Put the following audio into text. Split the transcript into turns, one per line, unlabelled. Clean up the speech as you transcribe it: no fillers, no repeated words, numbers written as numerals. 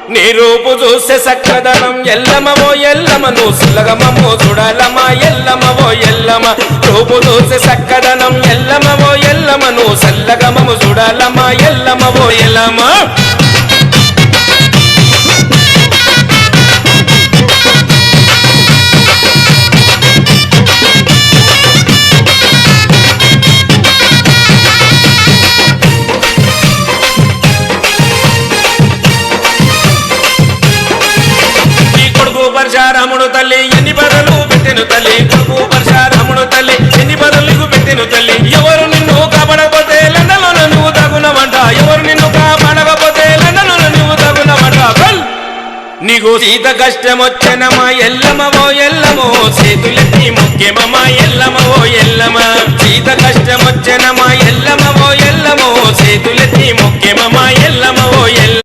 నీ రూపు చూసే సక్కదనం ఎల్లమవో ఎల్లమ నువ్వు సులగమో చూడాలమా ఎల్లమవో ఎల్లమ రూపు చూసే సక్కదనం ఎల్లమవో ఎల్లమ నువ్వు సల్లగమము చూడాలమా ఎల్లమవో ఎల్లమ పరశురాముడు తల్లి ఎన్ని బదులు పెట్టెను తల్లి కొడుకు పరశురాముడు తల్లి ఎన్ని బదులకు పెట్టెను తల్లి ఎవరు నిన్ను కాపాడకపోతే లండలో నువ్వు తగునవంట ఎవరు నిన్ను కాపాడకపోతే లండలో నువ్వు తగునవంట నీకు సీత కష్టం వచ్చెనమా ఎల్లమవో ఎల్లమో చేతులెత్తి ముఖ్యమమ్మా ఎల్లమవో ఎల్లమ సీత కష్టం వచ్చెనమా ఎల్లమవో ఎల్లమో చేతులెత్తి ముఖ్యమమ్మా ఎల్లమ